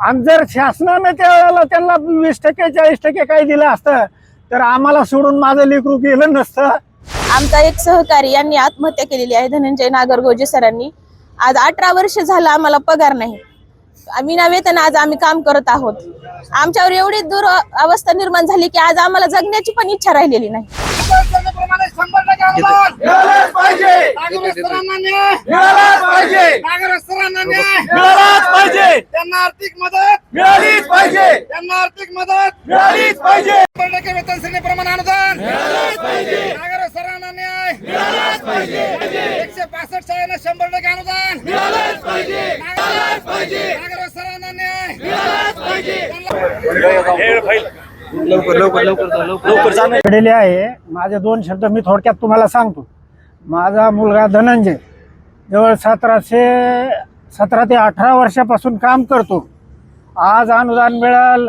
आणि जर शासनाने त्यावेळेला त्यांना 20% 40% काही दिलं असतं तर आम्हाला सोडून माझं लेकरू गेलं नसतं. आमचा एक सहकारी यांनी आत्महत्या केलेली आहे, धनंजय नागरगोजे सरांनी. आज 18 वर्ष झालं आम्हाला पगार नाही. विना वेतन आज आम्ही काम करत आहोत. आमच्यावर एवढी दूर अवस्था निर्माण झाली की आज आम्हाला जगण्याची पण इच्छा राहिलेली नाही. आर्थिक मदत मिळालीच पाहिजे. त्यांना आर्थिक मदत मिळालीच पाहिजे. 100% वेतन श्रेणीप्रमाणे अनुदान मिळालंच पाहिजे. नागर सरांना न्याय मिळालाच पाहिजे. 165 शाळांना 100% अनुदान मिळालंच पाहिजे. मिळालंच पाहिजे. नागर सरांना न्याय मिळालाच पाहिजे. घडलेले आहे. माझे 2 शब्द मी थोडक्यात तुम्हाला सांगतो. माझा मुलगा धनंजय जवळ 17 ते 18 वर्षापासून काम करतो. आज अनुदान मिळाल,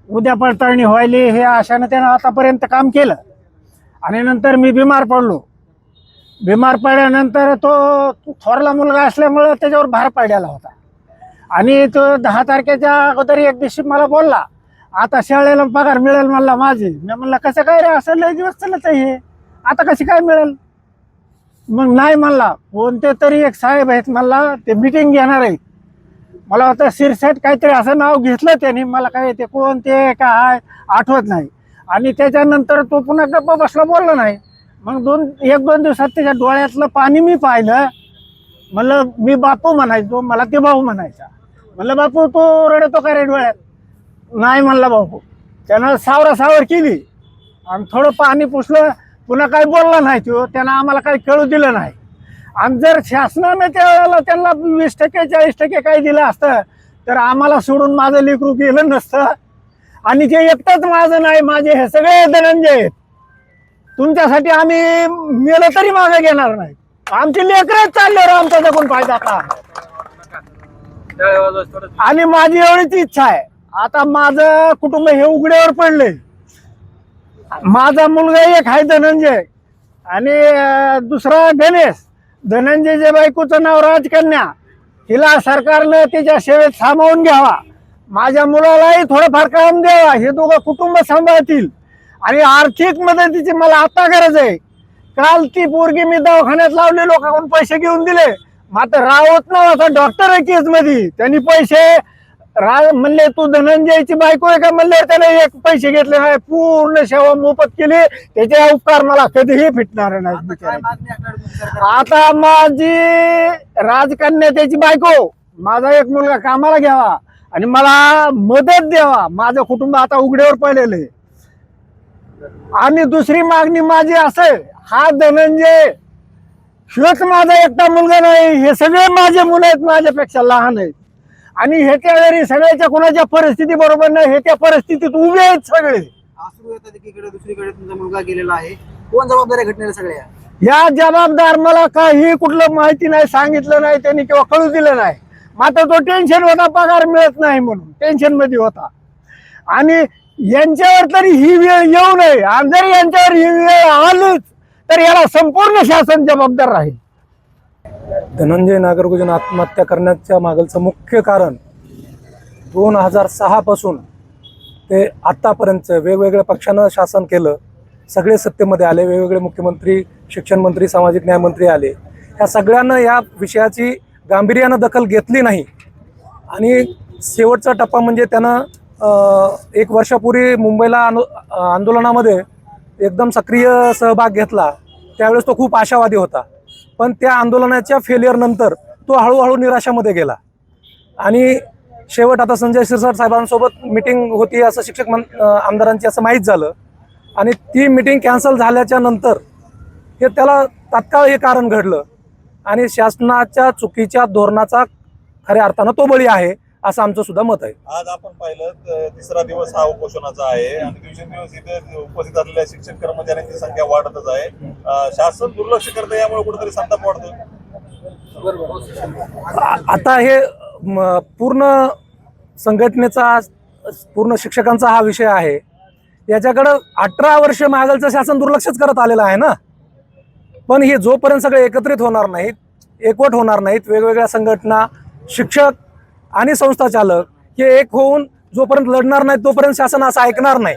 उद्या पडताळणी व्हायली हे आशाने त्यानं आतापर्यंत काम केलं. आणि नंतर मी बिमार पडलो. बिमार पडल्यानंतर तो थोरला मुलगा असल्यामुळं त्याच्यावर भार पडलेला होता. आणि तो 10 तारखेच्या अगोदर एक दिवशी मला बोलला, आता शाळेला पगार मिळेल म्हणला माझी. मी म्हणलं कसं काय रे, असं लय दिवस चालत आहे हे, आता कशी काय मिळेल. मग नाही म्हणला, कोणते तरी एक साहेब आहेत म्हणला, ते मीटिंग घेणार आहेत. मला वाटतं शिरसेट काहीतरी असं नाव घेतलं त्यांनी, मला काय ते कोणते काय आठवत नाही. आणि त्याच्यानंतर तो पुन्हा गप्पा बसला, बोलला नाही. मग 1-2 दिवसात त्याच्या डोळ्यातलं पाणी मी पाहिलं. म्हणलं मी बापू म्हणायचो, मला ते भाऊ म्हणायचा. म्हणलं बापू तो रडतो का रे डोळ्यात. नाही म्हणला बापू. त्यानं सावरासावर केली आणि थोडं पाणी पुसलं, पुन्हा काही बोलला नाही तो. त्यानं आम्हाला काही कळू दिलं नाही. आणि जर शासनाने त्यावेळेला त्यांना 20% 40% काही दिलं असतं तर आम्हाला सोडून माझं लेकरू गेलं नसतं. आणि ते एकटंच माझं नाही, माझे हे सगळे धनंजय आहेत. तुमच्यासाठी आम्ही मेलं तरी मागे घेणार नाही. आमची लेकरच चालल्यावर आमचा जगून फायदा का. आणि माझी एवढीच इच्छा आहे, आता माझं कुटुंब हे उघड्यावर पडले. माझा मुलगा एक आहे धनंजय आणि दुसरा गणेश. धनंजयच्या बायकोचं नाव राजकन्या. हिला सरकारनं तिच्या सेवेत सामावून घ्यावा. माझ्या मुलालाही थोडंफार काम द्यावा. हे दोघं कुटुंब सांभाळतील. आणि आर्थिक मदतीची मला आता गरज आहे. काल ती पोरगी मी दवाखान्यात लावली, लोकांकडून पैसे घेऊन दिले. मात्र रावत नावाचा डॉक्टर आहे केस मध्ये, त्यांनी पैसे म्हणले तू धनंजयची बायको आहे का म्हणल्यावर त्याने एक पैसे घेतले नाही. पूर्ण सेवा मोफत केली. त्याचे उपकार मला कधीही फिटणार नाही. आता माझी राजकन्या त्याची बायको, माझा एक मुलगा कामाला घ्यावा आणि मला मदत द्यावा. माझं कुटुंब आता उघड्यावर पडलेलं आहे. आणि दुसरी मागणी माझी असेल, हा धनंजय शिवच माझा एकटा मुलगा नाही, हे सगळे माझे मुलं आहेत, माझ्यापेक्षा लहान आहेत. आणि हे त्या वेळी सगळ्याच्या कोणाच्या परिस्थिती बरोबर नाही, हे त्या परिस्थितीत उभे आहेत सगळे. आसरू येतात एकीकडे, दुसरीकडे तुमचा मुलगा गेलेला आहे. कोण जबाबदार आहे घटनेला सगळ्या? या जबाबदार मला काही कुठलं माहिती नाही, सांगितलं नाही त्यांनी किंवा कळू दिलं नाही. मात्र तो टेन्शन होता, पगार मिळत नाही म्हणून टेन्शन मध्ये होता. आणि यांच्यावर तरी ही वेळ येऊ नये. आणि जर यांच्यावर ही वेळ आलीच तर याला संपूर्ण शासन जबाबदार राहील. धनंजय नागरगोजेंना आत्महत्या करण्याच्या मागचं मुख्य कारण 2006 पासून ते आत्तापर्यंत वेगवेगळ्या पक्षानं शासन केलं. सगळे सत्तेमध्ये आले, वेगवेगळे मुख्यमंत्री, शिक्षण मंत्री, सामाजिक न्याय मंत्री आले. ह्या सगळ्यांना या विषयाची गांभीर्यानं दखल घेतली नाही. आणि शेवटचा टप्पा म्हणजे त्यानं 1 वर्षापूर्वी मुंबईला आंदोलनामध्ये एकदम सक्रिय सहभाग घेतला. त्यावेळेस तो खूप आशावादी होता. पण त्या आंदोलनाच्या फेलियर नंतर तो हळूहळू निराशामध्ये गेला. आणि शेवट आता संजय शिरसाट साहेबांसोबत मिटिंग होती असं शिक्षक आमदारांची असं माहीत झालं. आणि ती मिटिंग कॅन्सल झाल्याच्या नंतर हे त्याला तात्काळ हे कारण घडलं. आणि शासनाच्या चुकीच्या धोरणाचा खऱ्या अर्थानं तो बळी आहे असं आमचं सुद्धा मत आहे. आज आपण पाहिलं 3रा दिवस हा उपोषणाचा आहे आणि दिवसेंदिवस इथे उपस्थित असलेल्या शिक्षक कर्मचाऱ्यांची संख्या वाढतच आहे. शासन दुर्लक्ष करतं, यामुळे कुठेतरी संताप वाढतो. आता हे पूर्ण संघटनेचा, पूर्ण शिक्षकांचा हा विषय आहे. याच्याकडं 18 वर्ष मागलचं शासन दुर्लक्षच करत आलेलं आहे ना. पण हे जोपर्यंत सगळे एकत्रित होणार नाहीत, एकवट होणार नाहीत, वेगवेगळ्या संघटना, शिक्षक आणि संस्था चालक हे एक होऊन जोपर्यंत लढणार नाही तोपर्यंत शासन असं ऐकणार नाही.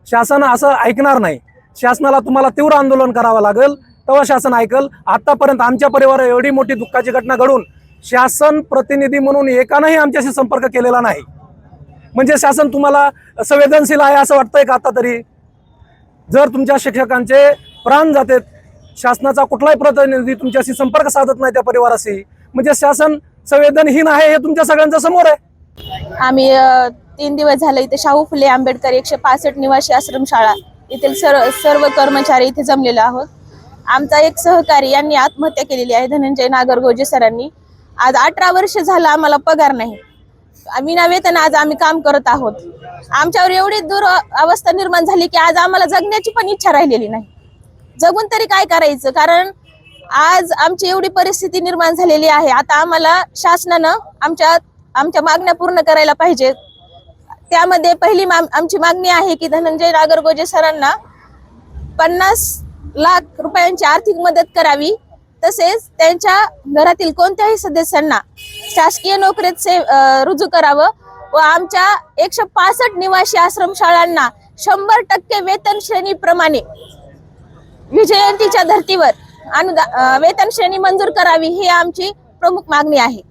शासन असं ऐकणार नाही. शासनाला तुम्हाला तीव्र आंदोलन करावं लागेल, तेव्हा शासन ऐकल. आतापर्यंत आमच्या परिवारात एवढी मोठी दुःखाची घटना घडून शासन प्रतिनिधी म्हणून एकानंही आमच्याशी संपर्क केलेला नाही. म्हणजे शासन तुम्हाला संवेदनशील आहे असं वाटतंय का आता तरी? जर तुमच्या शिक्षकांचे प्राण जातात, शासनाचा कुठलाही प्रतिनिधी तुमच्याशी संपर्क साधत नाही त्या परिवाराशी, म्हणजे शासन संवेदनहीन आहे हे तुमच्या सगळ्यांच्या समोर आहे. आम्ही 3 दिवस झाले इथे शाहू फुले आंबेडकर 165 निवासी आश्रमशाळा येथील सर्व कर्मचारी इथे जमलेलो आहोत. आमचा एक सहकारी यांनी आत्महत्या केलेली आहे, धनंजय नागरगोजे सरांनी. आज 18 वर्ष झालं आम्हाला पगार नाही. विना वेतन आज आम्ही काम करत आहोत. आमच्यावर एवढी अवस्था निर्माण झाली की आज आम्हाला जगण्याची पण इच्छा राहिलेली नाही. जगून तरी काय करायचं, कारण आज आमची एवढी परिस्थिती निर्माण झालेली आहे. आता आम्हाला शासनानं आमच्या मागण्या पूर्ण करायला पाहिजे. त्यामध्ये पहिली आमची मागणी आहे की धनंजय नागरगोजे सरांना 50 लाख रुपयांची आर्थिक मदत करावी. तसेच त्यांच्या घरातील कोणत्याही सदस्यांना शासकीय नोकरीत रुजू करावं व आमच्या 165 निवासी आश्रमशाळांना 100% वेतन श्रेणीप्रमाणे विजयंतीच्या धर्तीवर वेतन श्रेणी मंजूर करावी ही आमची प्रमुख मागणी आहे.